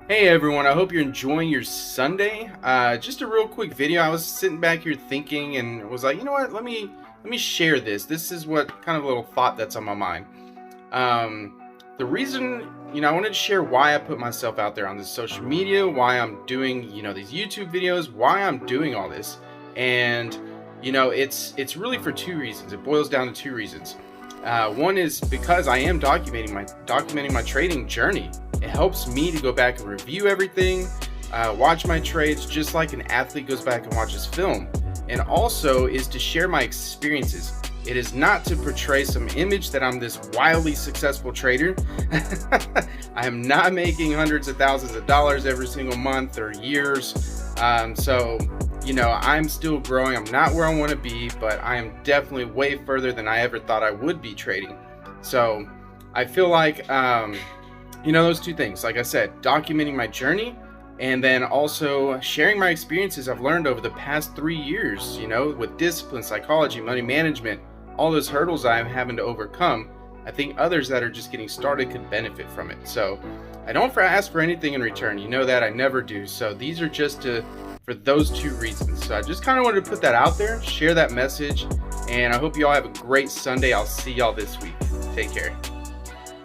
Hey everyone, I hope you're enjoying your Sunday. Just a real quick video. I was sitting back here thinking and was like, you know what? Let me share this. This is what kind of a little thought that's on my mind. The reason, I wanted to share why I put myself out there on this social media, why I'm doing, these YouTube videos, why I'm doing all this. And, it's really for two reasons. It boils down to two reasons. One is because I am documenting my trading journey. It helps me to go back and review everything, watch my trades just like an athlete goes back and watches film. And also is to share my experiences. It is not to portray some image that I'm this wildly successful trader. I am not making hundreds of thousands of dollars every single month or years. I'm still growing. I'm not where I want to be, but I am definitely way further than I ever thought I would be trading. So I feel like, those two things, like I said, documenting my journey and then also sharing my experiences I've learned over the past 3 years, with discipline, psychology, money management, all those hurdles I'm having to overcome. I think others that are just getting started could benefit from it. So I don't ask for anything in return. You know that I never do. So these are just for those two reasons. So I just kind of wanted to put that out there, share that message, and I hope you all have a great Sunday. I'll see y'all this week. Take care.